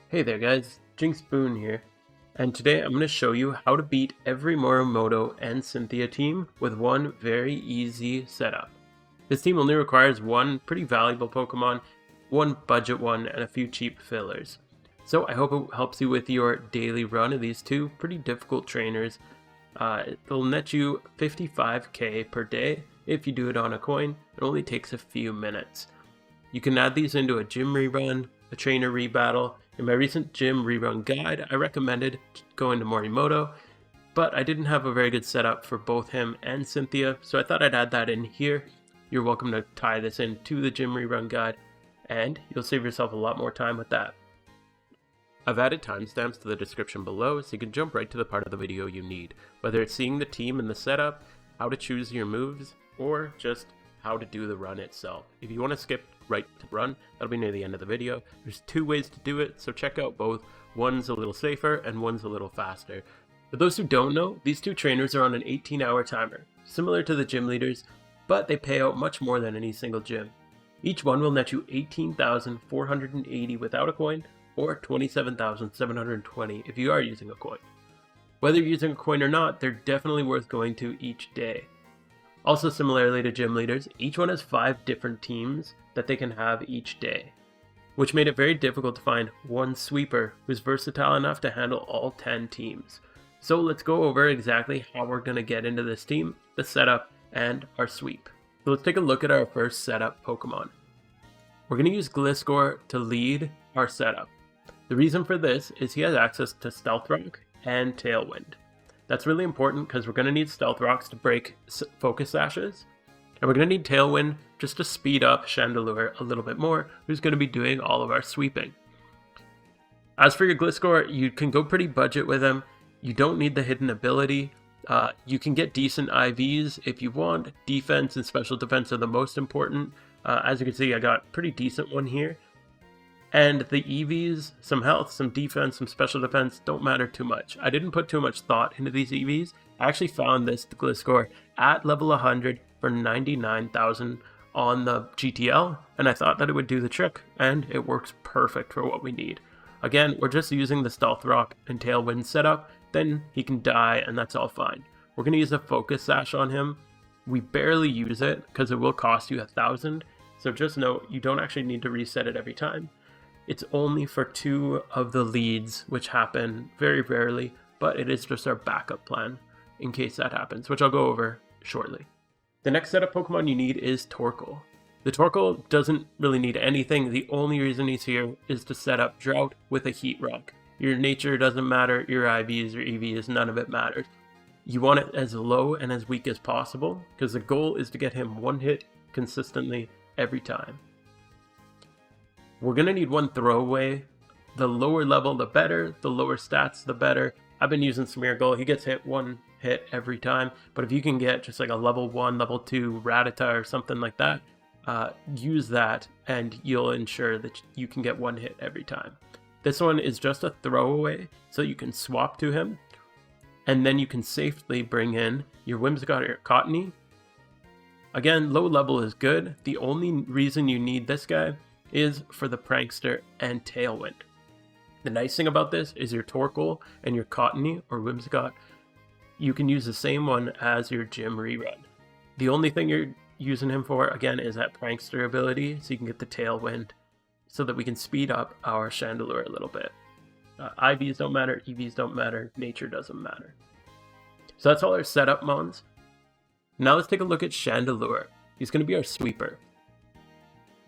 Hey there guys, Jinx Boone here, and today I'm going to show you how to beat every Morimoto and Cynthia team with one very easy setup. This team only requires one pretty valuable Pokemon, one budget one, and a few cheap fillers. So I hope it helps you with your daily run of these two pretty difficult trainers. It'll net you 55k per day if you do it on a coin. It only takes a few minutes. You can add these into a gym rerun, a trainer rebattle. In my recent gym rerun guide, I recommended going to Morimoto, but I didn't have a very good setup for both him and Cynthia, so I thought I'd add that in here. You're welcome to tie this into the gym rerun guide, and you'll save yourself a lot more time with that. I've added timestamps to the description below, so you can jump right to the part of the video you need, whether it's seeing the team and the setup, how to choose your moves, or just how to do the run itself. If you want to skip right to run, that'll be near the end of the video. There's two ways to do it, so check out both. One's a little safer and one's a little faster. For those who don't know, these two trainers are on an 18-hour timer, similar to the gym leaders, but they pay out much more than any single gym. Each one will net you 18,480 without a coin, or 27,720 if you are using a coin. Whether you're using a coin or not, they're definitely worth going to each day. Also similarly to gym leaders, each one has 5 different teams that they can have each day, which made it very difficult to find one sweeper who's versatile enough to handle all 10 teams. So let's go over exactly how we're going to get into this team, the setup, and our sweep. So let's take a look at our first setup Pokemon. We're going to use Gliscor to lead our setup. The reason for this is he has access to Stealth Rock and Tailwind. That's really important because we're going to need Stealth Rocks to break Focus Sashes, and we're going to need Tailwind just to speed up Chandelure a little bit more, who's going to be doing all of our sweeping. As for your Gliscor, you can go pretty budget with him. You don't need the hidden ability. You can get decent IVs if you want. Defense and special defense are the most important. As you can see, I got a pretty decent one here. And the EVs, some health, some defense, some special defense, don't matter too much. I didn't put too much thought into these EVs. I actually found this Gliscor at level 100 for 99,000 on the GTL, and I thought that it would do the trick, and it works perfect for what we need. Again, we're just using the Stealth Rock and Tailwind setup, then he can die, and that's all fine. We're going to use a Focus Sash on him. We barely use it, because it will cost you 1,000, so just note, you don't actually need to reset it every time. It's only for 2 of the leads, which happen very rarely, but it is just our backup plan in case that happens, which I'll go over shortly. The next set of Pokemon you need is Torkoal. The Torkoal doesn't really need anything. The only reason he's here is to set up Drought with a Heat Rock. Your nature doesn't matter, your IVs, your EVs, none of it matters. You want it as low and as weak as possible, because the goal is to get him one hit consistently every time. We're going to need one throwaway. The lower level, the better. The lower stats, the better. I've been using Smeargle. He gets hit one hit every time. But if you can get just like a level 1, level 2 Rattata or something like that, use that and you'll ensure that you can get one hit every time. This one is just a throwaway, so you can swap to him. And then you can safely bring in your Whimsicott or your Cottony. Again, low level is good. The only reason you need this guy is for the Prankster and Tailwind. The nice thing about this is your Torkoal and your Cottony or Whimsicott, you can use the same one as your gym rerun. The only thing you're using him for, again, is that Prankster ability, so you can get the Tailwind, so that we can speed up our Chandelure a little bit. IVs don't matter, EVs don't matter, nature doesn't matter. So that's all our setup mons. Now let's take a look at Chandelure. He's going to be our sweeper.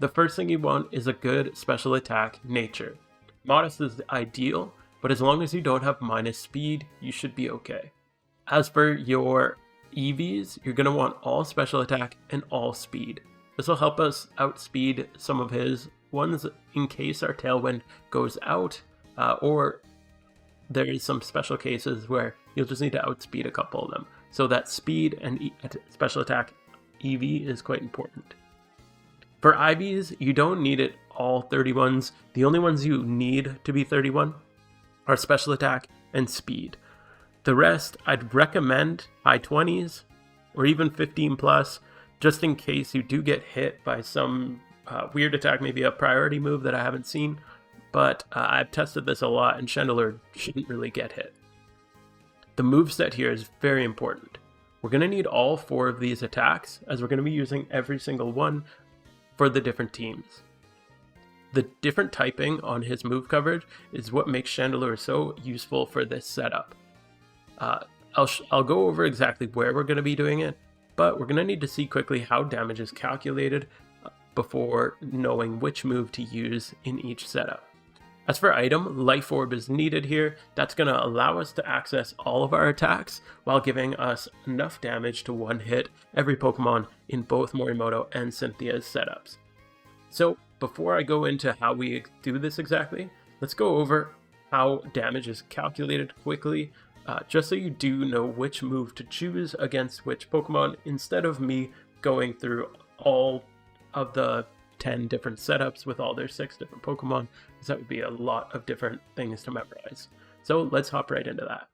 The first thing you want is a good special attack nature. Modest is ideal, but as long as you don't have minus speed, you should be okay. As for your EVs, you're going to want all special attack and all speed. This will help us outspeed some of his ones in case our Tailwind goes out, or there is some special cases where you'll just need to outspeed a couple of them. So that speed and special attack EV is quite important. For IVs, you don't need it all 31s. The only ones you need to be 31 are special attack and speed. The rest, I'd recommend high 20s or even 15 plus, just in case you do get hit by some weird attack, maybe a priority move that I haven't seen. but I've tested this a lot and Chandelure shouldn't really get hit. The moveset here is very important. We're going to need all 4 of these attacks, as we're going to be using every single one for the different teams. The different typing on his move coverage is what makes Chandelure so useful for this setup. I'll go over exactly where we're going to be doing it, but we're going to need to see quickly how damage is calculated before knowing which move to use in each setup. As for item, Life Orb is needed here. That's going to allow us to access all of our attacks while giving us enough damage to one-hit every Pokemon in both Morimoto and Cynthia's setups. So before I go into how we do this exactly, let's go over how damage is calculated quickly, just so you do know which move to choose against which Pokemon, instead of me going through all of the 10 different setups with all their 6 different Pokemon, because that would be a lot of different things to memorize. So let's hop right into that.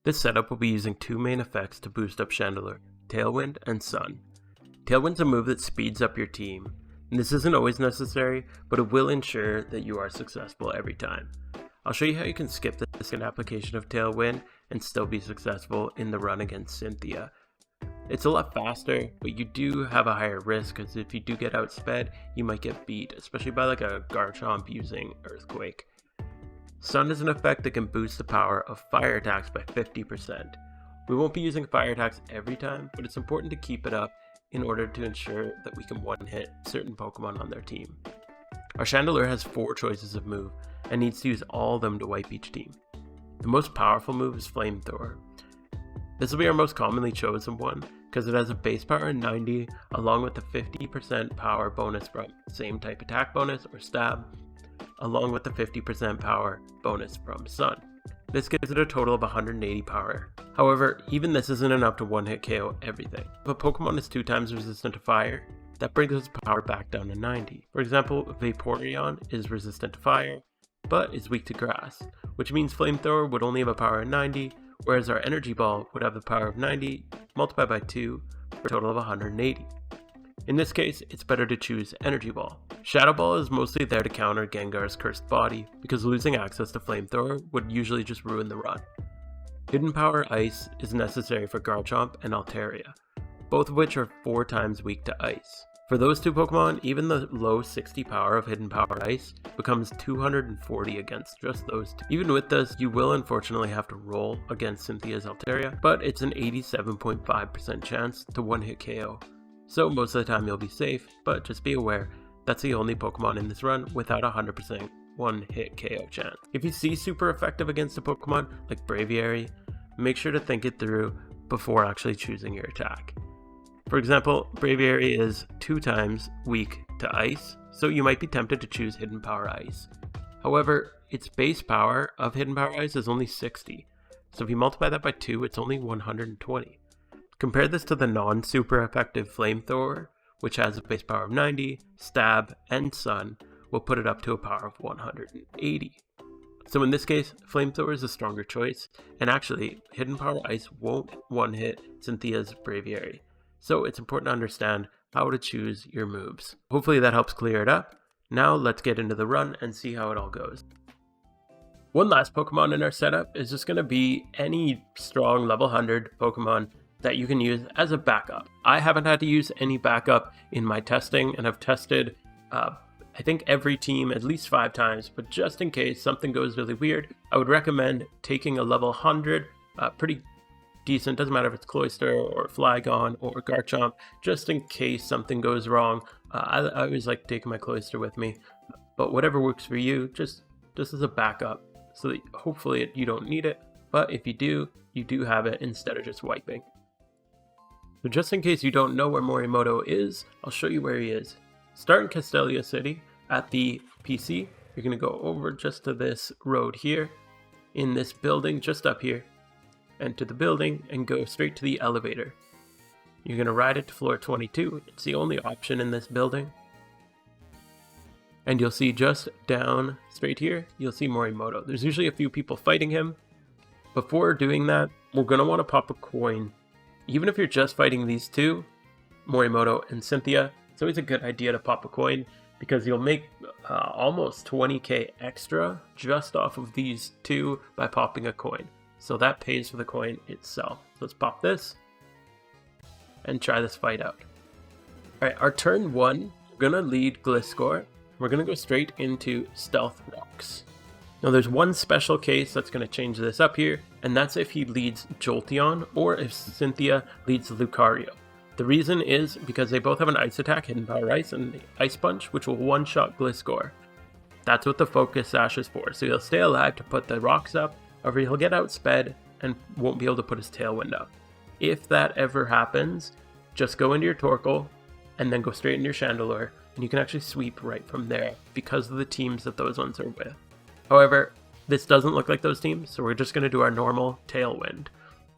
This setup will be using 2 main effects to boost up Chandelure, Tailwind and Sun. Tailwind's a move that speeds up your team, and this isn't always necessary, but it will ensure that you are successful every time. I'll show you how you can skip the second application of Tailwind and still be successful in the run against Cynthia. It's a lot faster, but you do have a higher risk, because if you do get outsped, you might get beat, especially by like a Garchomp using Earthquake. Sun is an effect that can boost the power of fire attacks by 50%. We won't be using fire attacks every time, but it's important to keep it up in order to ensure that we can one-hit certain Pokemon on their team. Our Chandelure has 4 choices of move, and needs to use all of them to wipe each team. The most powerful move is Flamethrower. This will be our most commonly chosen one, because it has a base power of 90, along with the 50% power bonus from same type attack bonus or stab, along with the 50% power bonus from Sun. This gives it a total of 180 power. However, even this isn't enough to one-hit KO everything. If a Pokemon is 2 times resistant to fire, that brings its power back down to 90. For example, Vaporeon is resistant to fire, but is weak to grass, which means Flamethrower would only have a power of 90, whereas our Energy Ball would have the power of 90 multiplied by 2 for a total of 180. In this case, it's better to choose Energy Ball. Shadow Ball is mostly there to counter Gengar's Cursed Body, because losing access to Flamethrower would usually just ruin the run. Hidden Power Ice is necessary for Garchomp and Altaria, both of which are 4 times weak to Ice. For those 2 Pokemon, even the low 60 power of Hidden Power Ice becomes 240 against just those 2. Even with this, you will unfortunately have to roll against Cynthia's Altaria, but it's an 87.5% chance to one-hit KO. So most of the time you'll be safe, but just be aware, that's the only Pokemon in this run without a 100% one-hit KO chance. If you see super effective against a Pokemon like Braviary, make sure to think it through before actually choosing your attack. For example, Braviary is 2 times weak to Ice, so you might be tempted to choose Hidden Power Ice. However, its base power of Hidden Power Ice is only 60, so if you multiply that by 2, it's only 120. Compare this to the non-super effective Flamethrower, which has a base power of 90, Stab, and Sun, will put it up to a power of 180. So in this case, Flamethrower is a stronger choice, and actually, Hidden Power Ice won't one-hit Cynthia's Braviary. So it's important to understand how to choose your moves. Hopefully that helps clear it up. Now let's get into the run and see how it all goes. One last Pokemon in our setup is just going to be any strong level 100 Pokemon that you can use as a backup. I haven't had to use any backup in my testing, and I've tested I think every team at least 5 times, but just in case something goes really weird, I would recommend taking a level 100, pretty decent, doesn't matter if it's Cloyster or Flygon or Garchomp, just in case something goes wrong. I always like taking my Cloyster with me, but whatever works for you, just as a backup, so that hopefully you don't need it, but if you do have it instead of just wiping. So just in case you don't know where Morimoto is, I'll show you where he is. Start in Castelia City at the PC. You're going to go over just to this road here, in this building just up here. Enter the building and go straight to the elevator. You're going to ride it to floor 22. It's the only option in this building. And you'll see just down straight here, you'll see Morimoto. There's usually a few people fighting him. Before doing that, we're going to want to pop a coin. Even if you're just fighting these 2, Morimoto and Cynthia, it's always a good idea to pop a coin, because you'll make almost 20k extra just off of these two by popping a coin. So that pays for the coin itself. So let's pop this and try this fight out. Alright, our turn 1, we're going to lead Gliscor. We're going to go straight into Stealth Rocks. Now there's one special case that's going to change this up here, and that's if he leads Jolteon or if Cynthia leads Lucario. The reason is because they both have an ice attack, Hidden Power Ice, and the Ice Punch, which will one-shot Gliscor. That's what the Focus Sash is for, so he'll stay alive to put the rocks up, however he'll get outsped and won't be able to put his Tailwind up. If that ever happens, just go into your Torkoal and then go straight into your Chandelure, and you can actually sweep right from there because of the teams that those ones are with. However, this doesn't look like those teams, so we're just going to do our normal Tailwind.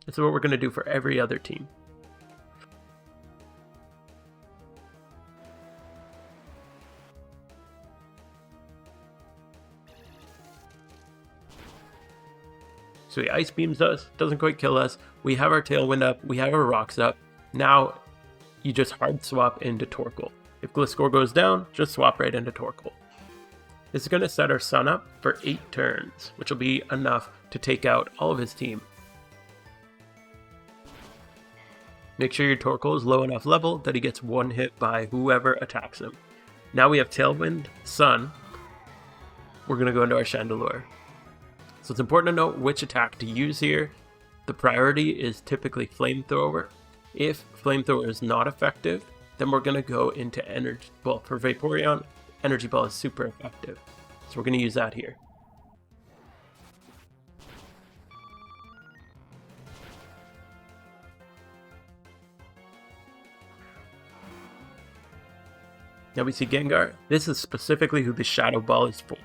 This is what we're going to do for every other team. So he Ice Beams us, doesn't quite kill us, we have our Tailwind up, we have our Rocks up. Now, you just hard swap into Torkoal. If Gliscor goes down, just swap right into Torkoal. This is going to set our Sun up for 8 turns, which will be enough to take out all of his team. Make sure your Torkoal is low enough level that he gets one hit by whoever attacks him. Now we have Tailwind, Sun. We're going to go into our Chandelure. So it's important to note which attack to use here. The priority is typically Flamethrower. If Flamethrower is not effective, then we're going to go into Energy Ball. For Vaporeon, Energy Ball is super effective. So we're going to use that here. Now we see Gengar. This is specifically who the Shadow Ball is for.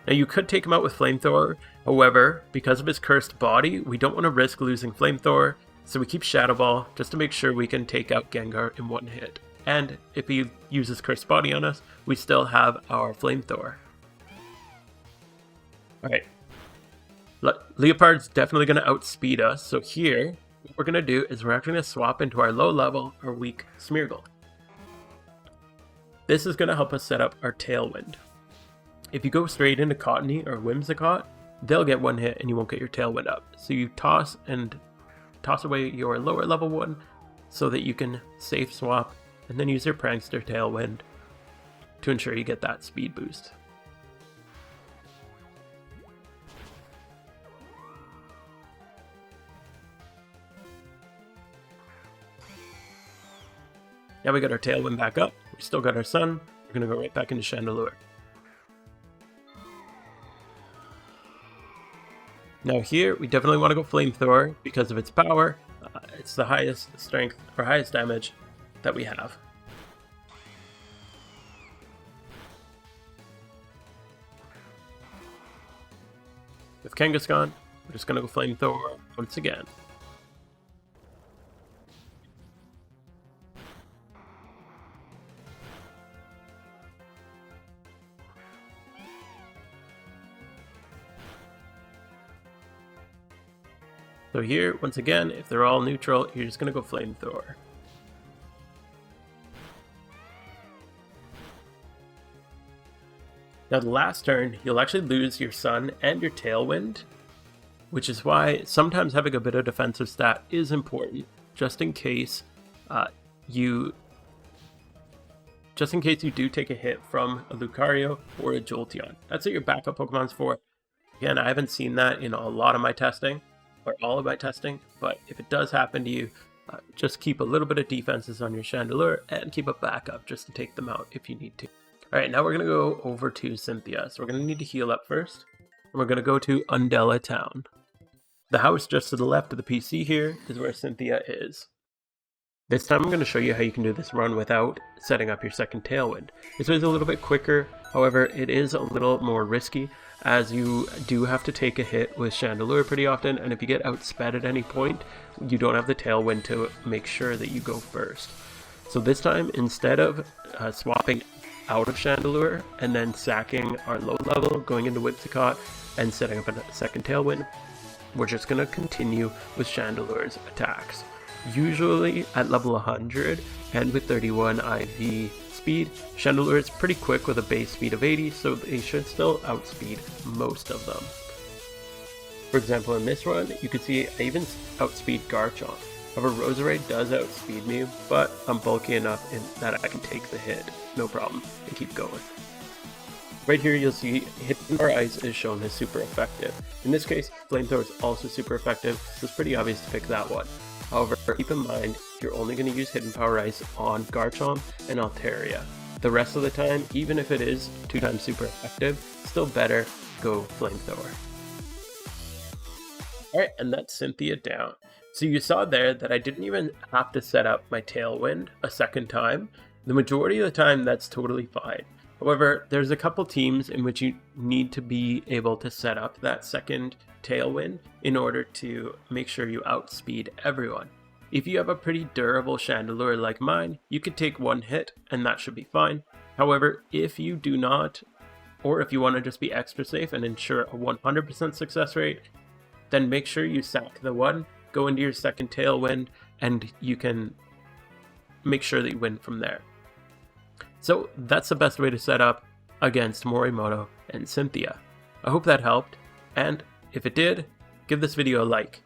Now you could take him out with Flamethrower, however, because of his cursed body, we don't want to risk losing Flamethrower, so we keep Shadow Ball just to make sure we can take out Gengar in one hit. And if he uses cursed body on us, we still have our Flamethrower. Alright. Leopard's definitely going to outspeed us, so here, what we're going to do is we're actually going to swap into our low level, our weak Smeargle. This is going to help us set up our Tailwind. If you go straight into Cottony or Whimsicott, they'll get one hit and you won't get your Tailwind up. So you toss away your lower level one so that you can safe swap and then use your Prankster Tailwind to ensure you get that speed boost. Now we got our Tailwind back up, we still got our Sun, we're going to go right back into Chandelure. Now here, we definitely want to go Flamethrower because of its power. It's the highest strength or highest damage that we have. With Kangaskhan, we're just going to go Flamethrower once again. So here, once again, if they're all neutral, you're just going to go Flamethrower. Now the last turn, you'll actually lose your Sun and your Tailwind, which is why sometimes having a bit of defensive stat is important, just in case you do take a hit from a Lucario or a Jolteon. That's what your backup Pokemon's for. Again, I haven't seen that in a lot of my testing, or all of my testing, but if it does happen to you, just keep a little bit of defenses on your Chandelure and keep a backup just to take them out if you need to. Alright, now we're going to go over to Cynthia, so we're going to need to heal up first, and we're going to go to Undella Town. The house just to the left of the PC here is where Cynthia is. This time I'm going to show you how you can do this run without setting up your second Tailwind. This is a little bit quicker, however it is a little more risky, as you do have to take a hit with Chandelure pretty often, and if you get outsped at any point, you don't have the Tailwind to make sure that you go first. So this time, instead of swapping out of Chandelure and then sacking our low level, going into Whimsicott and setting up a second Tailwind, we're just going to continue with Chandelure's attacks. Usually at level 100 and with 31 IV speed. Chandelure is pretty quick with a base speed of 80, so they should still outspeed most of them. For example, in this run, you can see I even outspeed Garchomp. However, Roserade does outspeed me, but I'm bulky enough that I can take the hit, no problem, and keep going. Right here you'll see Hidden Power Ice is shown as super effective. In this case, Flamethrower is also super effective, so it's pretty obvious to pick that one. However, keep in mind, you're only going to use Hidden Power Ice on Garchomp and Altaria. The rest of the time, even if it is 2 times super effective, still better go Flamethrower. Alright, and that's Cynthia down. So you saw there that I didn't even have to set up my Tailwind a second time. The majority of the time, that's totally fine. However, there's a couple teams in which you need to be able to set up that second Tailwind in order to make sure you outspeed everyone. If you have a pretty durable Chandelure like mine, you could take one hit and that should be fine. However, if you do not, or if you want to just be extra safe and ensure a 100% success rate, then make sure you sack the one, go into your second Tailwind, and you can make sure that you win from there. So that's the best way to set up against Morimoto and Cynthia. I hope that helped, and if it did, give this video a like.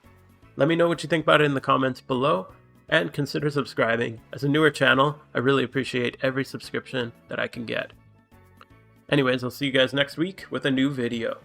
Let me know what you think about it in the comments below, and consider subscribing. As a newer channel, I really appreciate every subscription that I can get. Anyways, I'll see you guys next week with a new video.